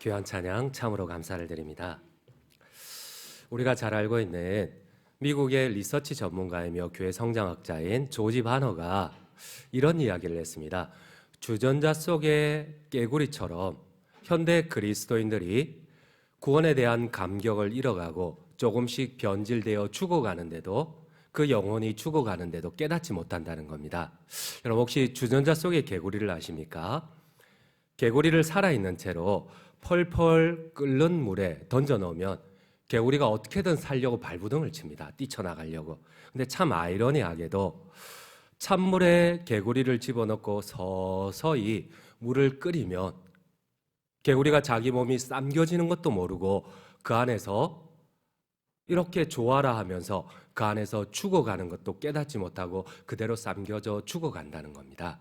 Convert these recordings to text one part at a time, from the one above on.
귀한 찬양 참으로 감사를 드립니다. 우리가 잘 알고 있는 미국의 리서치 전문가이며 교회 성장학자인 조지 바너가 이런 이야기를 했습니다. 주전자 속의 깨구리처럼 현대 그리스도인들이 구원에 대한 감격을 잃어가고 조금씩 변질되어 죽어가는데도 그 영혼이 죽어가는데도 깨닫지 못한다는 겁니다. 여러분 혹시 주전자 속의 개구리를 아십니까? 개구리를 살아있는 채로 펄펄 끓는 물에 던져놓으면 개구리가 어떻게든 살려고 발부둥을 칩니다. 뛰쳐나가려고. 근데 참 아이러니하게도 찬물에 개구리를 집어넣고 서서히 물을 끓이면 개구리가 자기 몸이 삼겨지는 것도 모르고 그 안에서 이렇게 조아라 하면서 그 안에서 죽어가는 것도 깨닫지 못하고 그대로 삼겨져 죽어간다는 겁니다.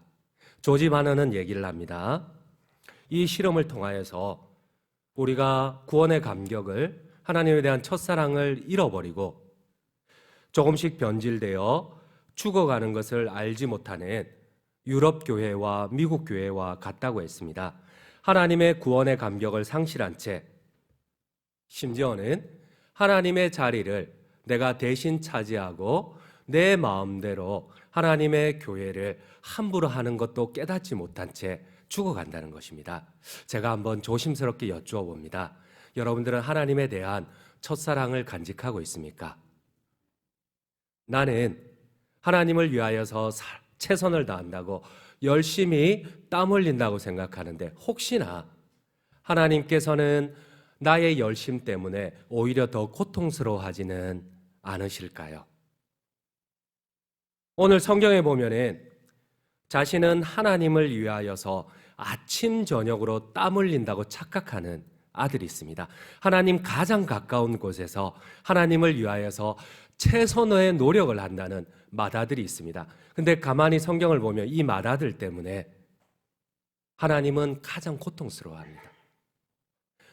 조지 바너는 얘기를 합니다. 이 실험을 통하여서 우리가 구원의 감격을, 하나님에 대한 첫사랑을 잃어버리고 조금씩 변질되어 죽어가는 것을 알지 못하는 유럽 교회와 미국 교회와 같다고 했습니다. 하나님의 구원의 감격을 상실한 채 심지어는 하나님의 자리를 내가 대신 차지하고 내 마음대로 하나님의 교회를 함부로 하는 것도 깨닫지 못한 채 죽어간다는 것입니다. 제가 한번 조심스럽게 여쭈어 봅니다. 여러분들은 하나님에 대한 첫사랑을 간직하고 있습니까? 나는 하나님을 위하여서 최선을 다한다고 열심히 땀 흘린다고 생각하는데 혹시나 하나님께서는 나의 열심 때문에 오히려 더 고통스러워하지는 않으실까요? 오늘 성경에 보면은 자신은 하나님을 위하여서 아침 저녁으로 땀 흘린다고 착각하는 아들이 있습니다. 하나님 가장 가까운 곳에서 하나님을 위하여서 최선의 노력을 한다는 맏아들이 있습니다. 근데 가만히 성경을 보면 이 맏아들 때문에 하나님은 가장 고통스러워합니다.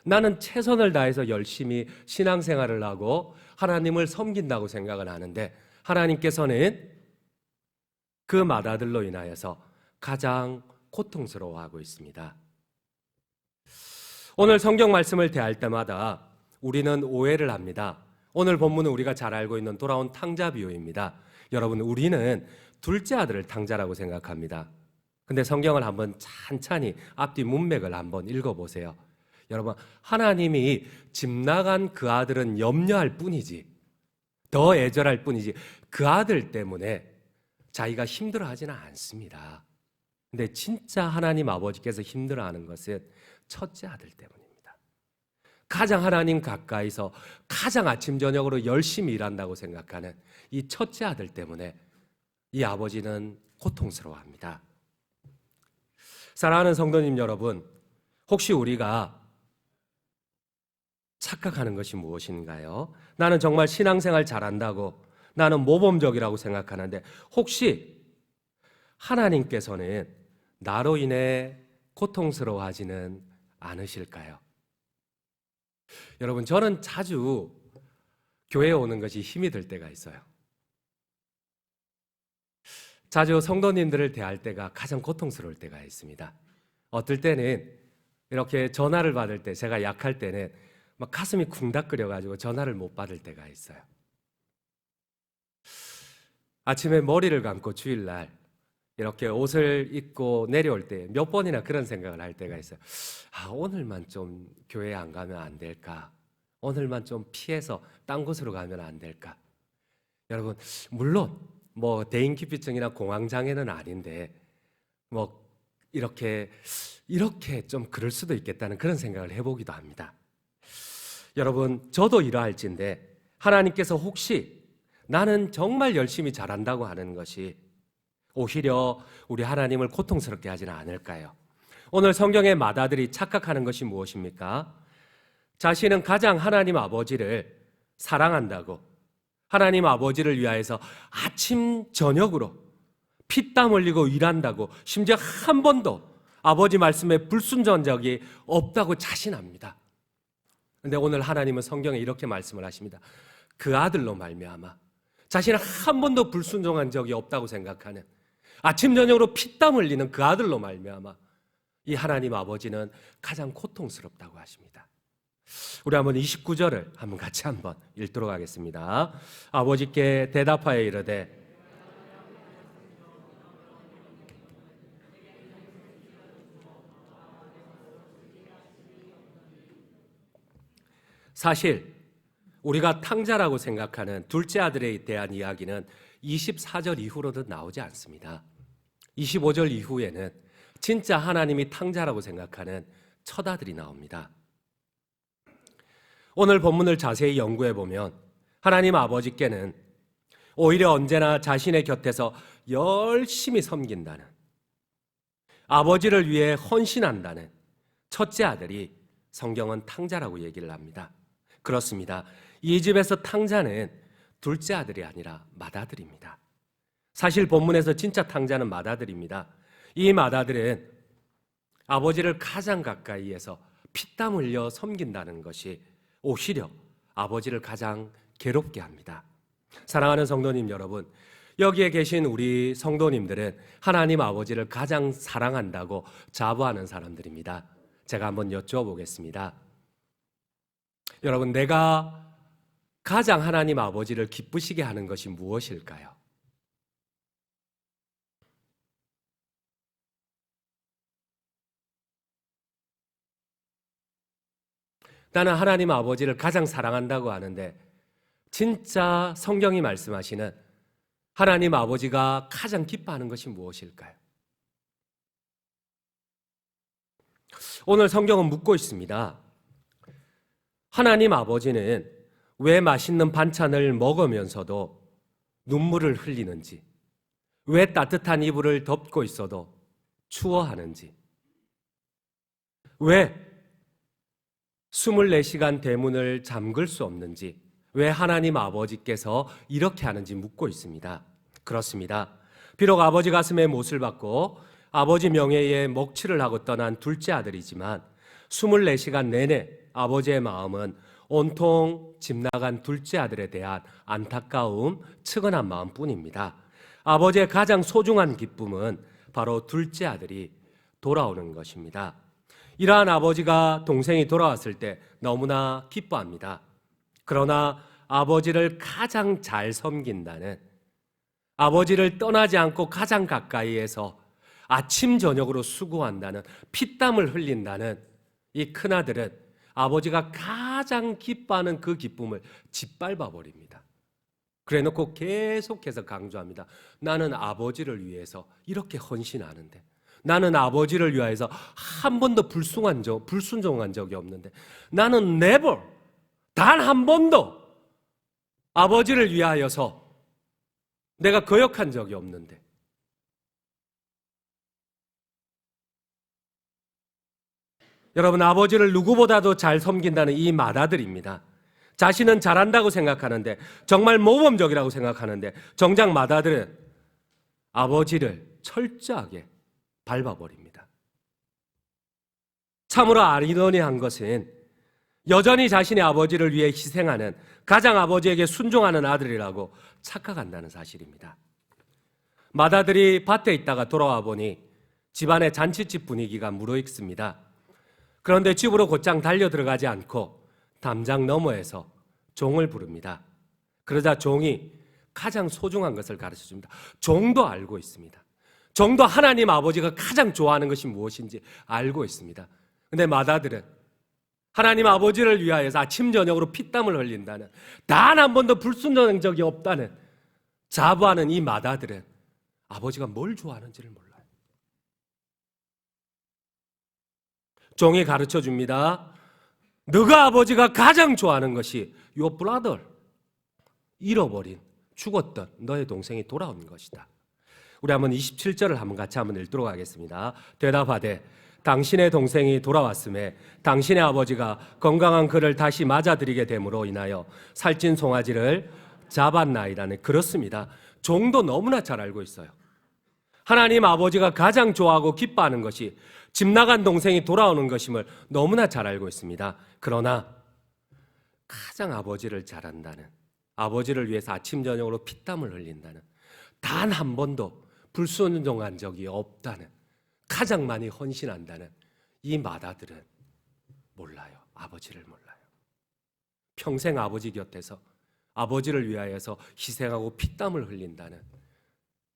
나는 최선을 다해서 열심히 신앙생활을 하고 하나님을 섬긴다고 생각을 하는데 하나님께서는 그 맏아들로 인하여서 가장 고통스러워하고 있습니다. 오늘 성경 말씀을 대할 때마다 우리는 오해를 합니다. 오늘 본문은 우리가 잘 알고 있는 돌아온 탕자 비유입니다. 여러분, 우리는 둘째 아들을 탕자라고 생각합니다. 근데 성경을 한번 찬찬히 앞뒤 문맥을 한번 읽어보세요. 여러분, 하나님이 집 나간 그 아들은 염려할 뿐이지, 더 애절할 뿐이지 그 아들 때문에 자기가 힘들어하지는 않습니다. 근데 진짜 하나님 아버지께서 힘들어하는 것은 첫째 아들 때문입니다. 가장 하나님 가까이서 가장 아침 저녁으로 열심히 일한다고 생각하는 이 첫째 아들 때문에 이 아버지는 고통스러워합니다. 사랑하는 성도님 여러분, 혹시 우리가 착각하는 것이 무엇인가요? 나는 정말 신앙생활 잘한다고, 나는 모범적이라고 생각하는데 혹시 하나님께서는 나로 인해 고통스러워하지는 않으실까요? 여러분, 저는 자주 교회에 오는 것이 힘이 들 때가 있어요. 자주 성도님들을 대할 때가 가장 고통스러울 때가 있습니다. 어떨 때는 이렇게 전화를 받을 때, 제가 약할 때는 막 가슴이 쿵닥거려가지고 전화를 못 받을 때가 있어요. 아침에 머리를 감고 주일날 이렇게 옷을 입고 내려올 때 몇 번이나 그런 생각을 할 때가 있어요. 오늘만 좀 교회 안 가면 안 될까? 오늘만 좀 피해서 딴 곳으로 가면 안 될까? 여러분, 물론 뭐 대인기피증이나 공황장애는 아닌데 뭐 이렇게 좀 그럴 수도 있겠다는 그런 생각을 해보기도 합니다. 여러분, 저도 이러할진데 하나님께서 혹시 나는 정말 열심히 잘한다고 하는 것이 오히려 우리 하나님을 고통스럽게 하지는 않을까요? 오늘 성경의 맏아들이 착각하는 것이 무엇입니까? 자신은 가장 하나님 아버지를 사랑한다고, 하나님 아버지를 위하여서 아침 저녁으로 피땀 흘리고 일한다고, 심지어 한 번도 아버지 말씀에 불순종한 적이 없다고 자신합니다. 그런데 오늘 하나님은 성경에 이렇게 말씀을 하십니다. 그 아들로 말미암아 자신은 한 번도 불순종한 적이 없다고 생각하는, 아침 저녁으로 피땀 흘리는 그 아들로 말미암아 이 하나님 아버지는 가장 고통스럽다고 하십니다. 우리 한번 29절을 한번 같이 한번 읽도록 하겠습니다. 아버지께 대답하여 이르되 사실 우리가 탕자라고 생각하는 둘째 아들에 대한 이야기는 24절 이후로는 나오지 않습니다. 25절 이후에는 진짜 하나님이 탕자라고 생각하는 첫아들이 나옵니다. 오늘 본문을 자세히 연구해 보면 하나님 아버지께는 오히려 언제나 자신의 곁에서 열심히 섬긴다는, 아버지를 위해 헌신한다는 첫째 아들이 성경은 탕자라고 얘기를 합니다. 그렇습니다. 이 집에서 탕자는 둘째 아들이 아니라 맏아들입니다. 사실 본문에서 진짜 탕자는 맏아들입니다. 이 맏아들은 아버지를 가장 가까이에서 피땀 흘려 섬긴다는 것이 오히려 아버지를 가장 괴롭게 합니다. 사랑하는 성도님 여러분, 여기에 계신 우리 성도님들은 하나님 아버지를 가장 사랑한다고 자부하는 사람들입니다. 제가 한번 여쭤보겠습니다. 여러분, 내가 가장 하나님 아버지를 기쁘시게 하는 것이 무엇일까요? 나는 하나님 아버지를 가장 사랑한다고 하는데 진짜 성경이 말씀하시는 하나님 아버지가 가장 기뻐하는 것이 무엇일까요? 오늘 성경은 묻고 있습니다. 하나님 아버지는 왜 맛있는 반찬을 먹으면서도 눈물을 흘리는지, 왜 따뜻한 이불을 덮고 있어도 추워하는지, 왜 24시간 대문을 잠글 수 없는지, 왜 하나님 아버지께서 이렇게 하는지 묻고 있습니다. 그렇습니다. 비록 아버지 가슴에 못을 박고 아버지 명예에 먹칠을 하고 떠난 둘째 아들이지만 24시간 내내 아버지의 마음은 온통 집 나간 둘째 아들에 대한 안타까움, 측은한 마음뿐입니다. 아버지의 가장 소중한 기쁨은 바로 둘째 아들이 돌아오는 것입니다. 이러한 아버지가 동생이 돌아왔을 때 너무나 기뻐합니다. 그러나 아버지를 가장 잘 섬긴다는, 아버지를 떠나지 않고 가장 가까이에서 아침 저녁으로 수고한다는, 피땀을 흘린다는 이 큰아들은 아버지가 가장 기뻐하는 그 기쁨을 짓밟아 버립니다. 그래놓고 계속해서 강조합니다. 나는 아버지를 위해서 이렇게 헌신하는데, 나는 아버지를 위하여서 한 번도 불순종한 적이 없는데, 나는 never, 단 한 번도 아버지를 위하여서 내가 거역한 적이 없는데, 여러분, 아버지를 누구보다도 잘 섬긴다는 이 맏아들입니다. 자신은 잘한다고 생각하는데, 정말 모범적이라고 생각하는데, 정작 맏아들은 아버지를 철저하게 밟아버립니다. 참으로 아이러니한 것은 여전히 자신의 아버지를 위해 희생하는, 가장 아버지에게 순종하는 아들이라고 착각한다는 사실입니다. 맏아들이 밭에 있다가 돌아와 보니 집안의 잔치집 분위기가 무르익습니다. 그런데 집으로 곧장 달려 들어가지 않고 담장 너머에서 종을 부릅니다. 그러자 종이 가장 소중한 것을 가르쳐줍니다. 종도 알고 있습니다. 종도 하나님 아버지가 가장 좋아하는 것이 무엇인지 알고 있습니다. 그런데 맏아들은 하나님 아버지를 위하여서 아침 저녁으로 피땀을 흘린다는, 단 한 번도 불순종한 적이 없다는 자부하는 이 맏아들은 아버지가 뭘 좋아하는지를 몰라요. 종이 가르쳐 줍니다. 너가 아버지가 가장 좋아하는 것이 your brother, 잃어버린, 죽었던 너의 동생이 돌아온 것이다. 우리 한번 27절을 한번 같이 한번 읽도록 하겠습니다. 대답하되 당신의 동생이 돌아왔음에 당신의 아버지가 건강한 그를 다시 맞아들이게 됨으로 인하여 살찐 송아지를 잡았나이다네. 그렇습니다. 종도 너무나 잘 알고 있어요. 하나님 아버지가 가장 좋아하고 기뻐하는 것이 집 나간 동생이 돌아오는 것임을 너무나 잘 알고 있습니다. 그러나 가장 아버지를 잘한다는, 아버지를 위해서 아침 저녁으로 피땀을 흘린다는, 단 한 번도 불순종한 적이 없다는, 가장 많이 헌신한다는 이 맏아들은 몰라요. 아버지를 몰라요. 평생 아버지 곁에서 아버지를 위하여서 희생하고 피땀을 흘린다는,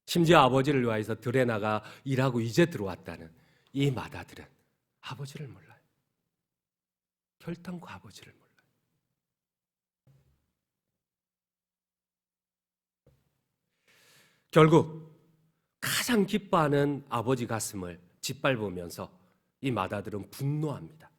심지어 아버지를 위하여서 들에 나가 일하고 이제 들어왔다는 이 맏아들은 아버지를 몰라요. 결단코 아버지를 몰라요. 결국 가장 기뻐하는 아버지 가슴을 짓밟으면서 이 맏아들은 분노합니다.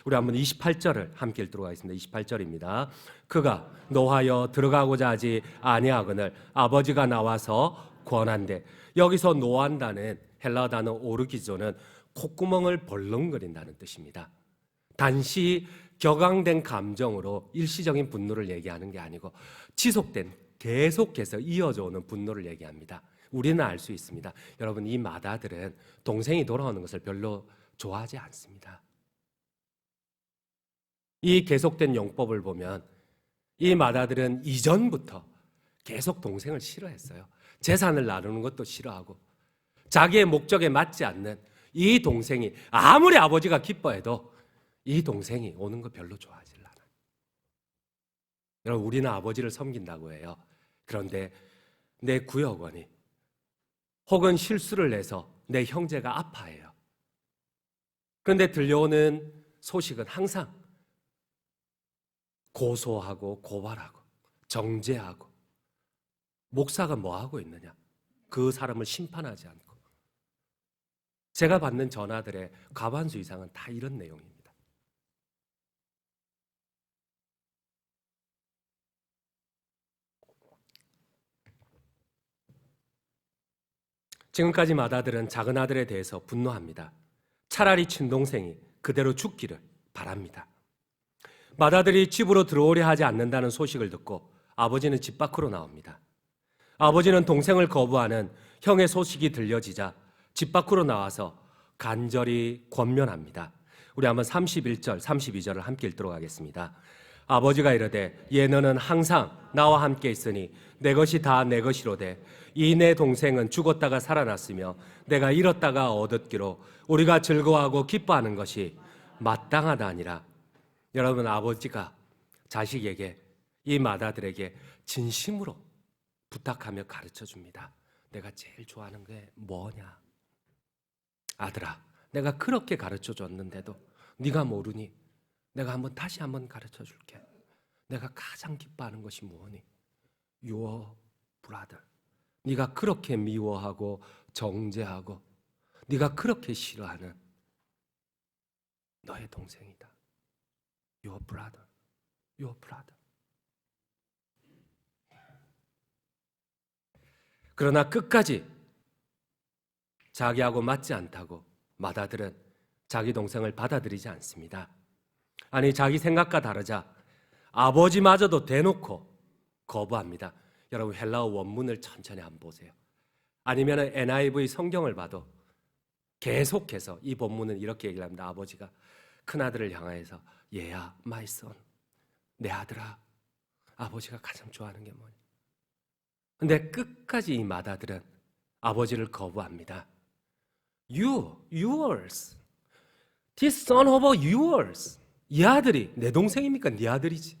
우리 한번 28절을 함께 읽도록 하겠습니다. 28절입니다. 그가 노하여 들어가고자 하지 아니하거늘 아버지가 나와서 권한대. 여기서 노한다는 헬라어 단어 오르기조는 콧구멍을 벌렁거린다는 뜻입니다. 단시 격앙된 감정으로 일시적인 분노를 얘기하는 게 아니고 지속된, 계속해서 이어져 오는 분노를 얘기합니다. 우리는 알 수 있습니다. 여러분, 이 맏아들은 동생이 돌아오는 것을 별로 좋아하지 않습니다. 이 계속된 용법을 보면 이 맏아들은 이전부터 계속 동생을 싫어했어요. 재산을 나누는 것도 싫어하고 자기의 목적에 맞지 않는 이 동생이 아무리 아버지가 기뻐해도 이 동생이 오는 거 별로 좋아하지 않아요. 여러분, 우리는 아버지를 섬긴다고 해요. 그런데 내 구역원이 혹은 실수를 해서 내 형제가 아파해요. 그런데 들려오는 소식은 항상 고소하고 고발하고 정죄하고, 목사가 뭐 하고 있느냐? 그 사람을 심판하지 않고. 제가 받는 전화들의 과반수 이상은 다 이런 내용입니다. 지금까지 맏아들은 작은 아들에 대해서 분노합니다. 차라리 친동생이 그대로 죽기를 바랍니다. 맏아들이 집으로 들어오려 하지 않는다는 소식을 듣고 아버지는 집 밖으로 나옵니다. 아버지는 동생을 거부하는 형의 소식이 들려지자 집 밖으로 나와서 간절히 권면합니다. 우리 한번 31절, 32절을 함께 읽도록 하겠습니다. 아버지가 이르되 예 너는 항상 나와 함께 있으니 내 것이 다 내 것이로되 이 내 동생은 죽었다가 살아났으며 내가 잃었다가 얻었기로 우리가 즐거워하고 기뻐하는 것이 마땅하다 아니라. 여러분, 아버지가 자식에게, 이 맏아들에게 진심으로 부탁하며 가르쳐 줍니다. 내가 제일 좋아하는 게 뭐냐? 아들아, 내가 그렇게 가르쳐 줬는데도 네가 모르니 내가 다시 한번 가르쳐 줄게. 내가 가장 기뻐하는 것이 뭐니? Your brother. 네가 그렇게 미워하고 정죄하고 네가 그렇게 싫어하는 너의 동생이다. Your brother. Your brother. 그러나 끝까지 자기하고 맞지 않다고 맏아들은 자기 동생을 받아들이지 않습니다. 아니, 자기 생각과 다르자 아버지마저도 대놓고 거부합니다. 여러분, 헬라어 원문을 천천히 한번 보세요. 아니면 NIV 성경을 봐도 계속해서 이 본문은 이렇게 얘기를 합니다. 아버지가 큰아들을 향하여서 얘야, my son, 내 아들아, 아버지가 가장 좋아하는 게 뭐냐? 근데 끝까지 이 맏아들은 아버지를 거부합니다. yours, this son of yours. 이 아들이 내 동생입니까? 네 아들이지.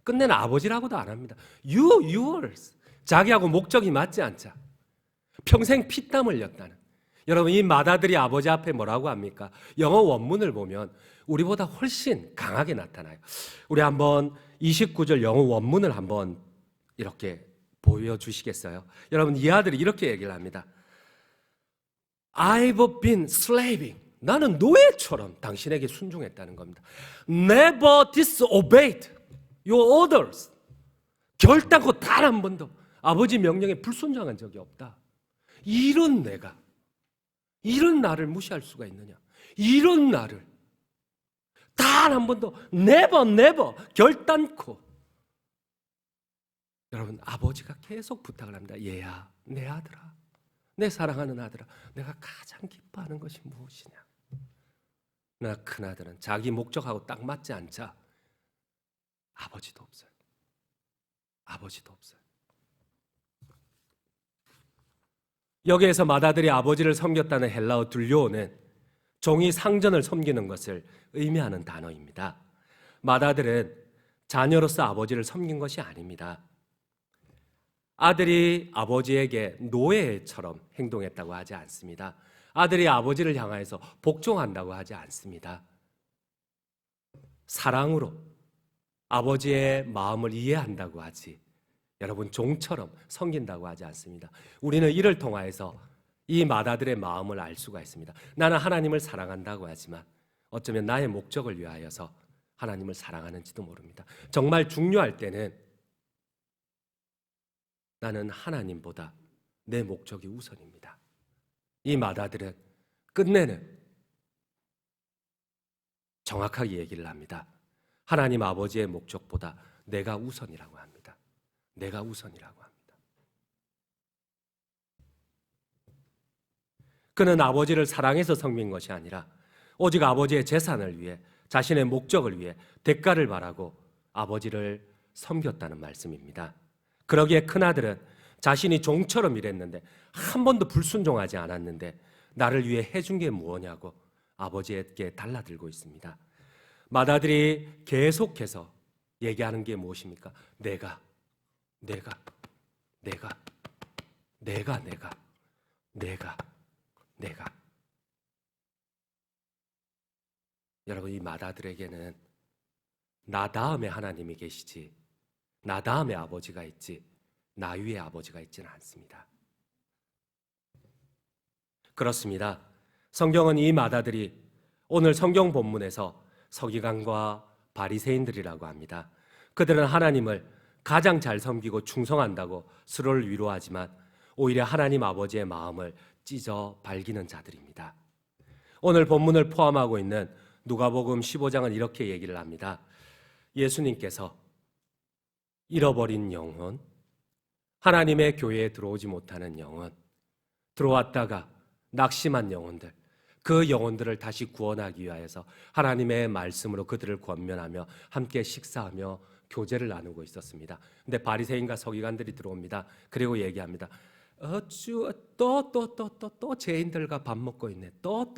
끝내는 아버지라고도 안 합니다. yours. 자기하고 목적이 맞지 않자 평생 피땀 흘렸다는. 여러분, 이 맏아들이 아버지 앞에 뭐라고 합니까? 영어 원문을 보면 우리보다 훨씬 강하게 나타나요. 우리 한번 29절 영어 원문을 한번 이렇게 보여주시겠어요? 여러분, 이 아들이 이렇게 얘기를 합니다. I've been slaving. 나는 노예처럼 당신에게 순종했다는 겁니다. Never disobeyed your orders. 결단코 단 한 번도 아버지 명령에 불순종한 적이 없다. 이런 내가, 이런 나를 무시할 수가 있느냐? 이런 나를 단 한 번도 never 결단코. 여러분, 아버지가 계속 부탁을 합니다. 얘야, 내 아들아, 내 사랑하는 아들아, 내가 가장 기뻐하는 것이 무엇이냐? 나 큰아들은 자기 목적하고 딱 맞지 않자 아버지도 없어요. 아버지도 없어요. 여기에서 맏아들이 아버지를 섬겼다는 헬라어 둘료는 종이 상전을 섬기는 것을 의미하는 단어입니다. 맏아들은 자녀로서 아버지를 섬긴 것이 아닙니다. 아들이 아버지에게 노예처럼 행동했다고 하지 않습니다. 아들이 아버지를 향하여서 복종한다고 하지 않습니다. 사랑으로 아버지의 마음을 이해한다고 하지, 여러분, 종처럼 섬긴다고 하지 않습니다. 우리는 이를 통하여서 이 맏아들의 마음을 알 수가 있습니다. 나는 하나님을 사랑한다고 하지만 어쩌면 나의 목적을 위하여서 하나님을 사랑하는지도 모릅니다. 정말 중요할 때는 나는 하나님보다 내 목적이 우선입니다. 이 맏아들은 끝내는 정확하게 얘기를 합니다. 하나님 아버지의 목적보다 내가 우선이라고 합니다. 내가 우선이라고 합니다. 그는 아버지를 사랑해서 섬긴 것이 아니라 오직 아버지의 재산을 위해, 자신의 목적을 위해 대가를 바라고 아버지를 섬겼다는 말씀입니다. 그러기에 큰아들은 자신이 종처럼 일했는데 한 번도 불순종하지 않았는데 나를 위해 해준 게 무엇냐고 아버지에게 달라들고 있습니다. 맏아들이 계속해서 얘기하는 게 무엇입니까? 내가. 여러분, 이 맏아들에게는 나 다음에 하나님이 계시지, 나 다음에 아버지가 있지, 나 위에 아버지가 있지는 않습니다. 그렇습니다. 성경은 이 맏아들이 오늘 성경 본문에서 서기관과 바리새인들이라고 합니다. 그들은 하나님을 가장 잘 섬기고 충성한다고 서로를 위로하지만 오히려 하나님 아버지의 마음을 찢어 발기는 자들입니다. 오늘 본문을 포함하고 있는 누가복음 15장은 이렇게 얘기를 합니다. 예수님께서 잃어버린 영혼, 하나님의 교회에 들어오지 못하는 영혼, 들어왔다가 낙심한 영혼들, 그 영혼들을 다시 구원하기 위하여서 하나님의 말씀으로 그들을 권면하며 함께 식사하며 교제를 나누고 있었습니다. 근데 바리새인과 서기관들이 들어옵니다. 그리고 얘기합니다. 또 죄인들과 밥 먹고 있네. 또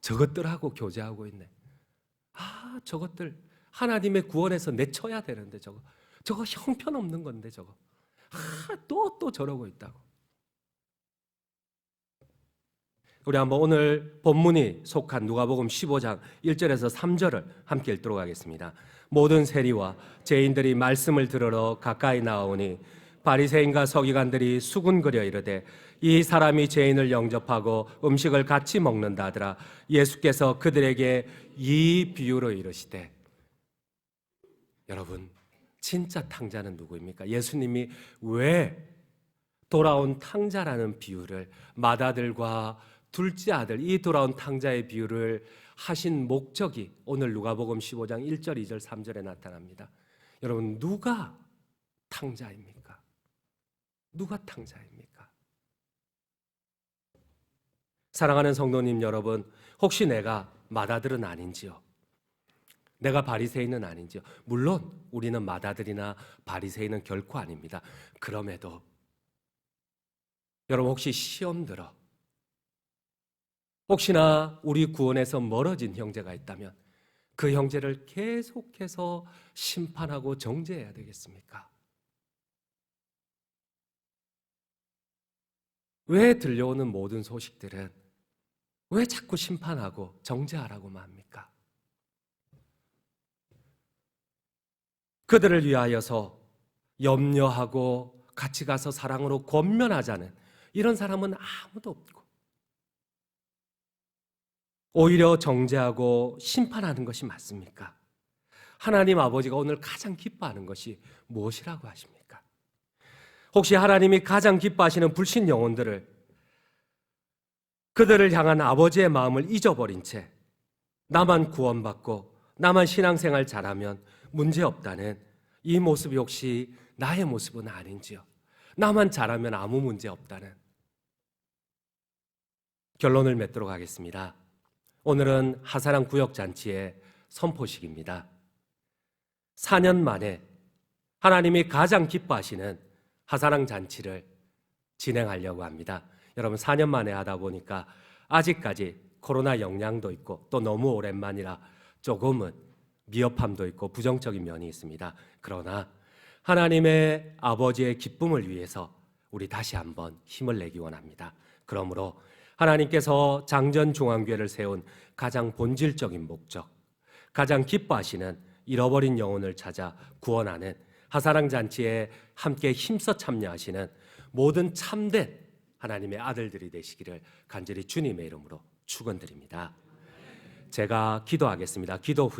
저것들하고 교제하고 있네. 저것들 하나님의 구원에서 내쳐야 되는데 저거 형편없는 건데 저거 또 저러고 있다고. 우리 한번 오늘 본문이 속한 누가복음 15장 1절에서 3절을 함께 읽도록 하겠습니다. 모든 세리와 죄인들이 말씀을 들으러 가까이 나오니 바리새인과 서기관들이 수군거려 이르되 이 사람이 죄인을 영접하고 음식을 같이 먹는다 하더라. 예수께서 그들에게 이 비유로 이르시되, 여러분, 진짜 탕자는 누구입니까? 예수님이 왜 돌아온 탕자라는 비유를, 맏아들과 둘째 아들, 이 돌아온 탕자의 비유를 하신 목적이 오늘 누가복음 15장 1절, 2절, 3절에 나타납니다. 여러분, 누가 탕자입니까? 누가 탕자입니까? 사랑하는 성도님 여러분, 혹시 내가 맏아들은 아닌지요? 내가 바리새인은 아닌지요? 물론 우리는 맏아들이나 바리새인은 결코 아닙니다. 그럼에도 여러분, 혹시 시험 들어 혹시나 우리 구원에서 멀어진 형제가 있다면 그 형제를 계속해서 심판하고 정죄해야 되겠습니까? 왜 들려오는 모든 소식들은 왜 자꾸 심판하고 정죄하라고만 합니까? 그들을 위하여서 염려하고 같이 가서 사랑으로 권면하자는 이런 사람은 아무도 없고 오히려 정죄하고 심판하는 것이 맞습니까? 하나님 아버지가 오늘 가장 기뻐하는 것이 무엇이라고 하십니까? 혹시 하나님이 가장 기뻐하시는 불신 영혼들을, 그들을 향한 아버지의 마음을 잊어버린 채 나만 구원받고 나만 신앙생활 잘하면 문제없다는 이 모습이 혹시 나의 모습은 아닌지요? 나만 잘하면 아무 문제 없다는. 결론을 맺도록 하겠습니다. 오늘은 하사랑 구역잔치의 선포식입니다. 4년 만에 하나님이 가장 기뻐하시는 하사랑 잔치를 진행하려고 합니다. 여러분, 4년 만에 하다 보니까 아직까지 코로나 영향도 있고 또 너무 오랜만이라 조금은 미흡함도 있고 부정적인 면이 있습니다. 그러나 하나님의 아버지의 기쁨을 위해서 우리 다시 한번 힘을 내기 원합니다. 그러므로 하나님께서 장전중앙교회를 세운 가장 본질적인 목적, 가장 기뻐하시는 잃어버린 영혼을 찾아 구원하는 하사랑잔치에 함께 힘써 참여하시는 모든 참된 하나님의 아들들이 되시기를 간절히 주님의 이름으로 축원드립니다. 제가 기도하겠습니다. 기도 후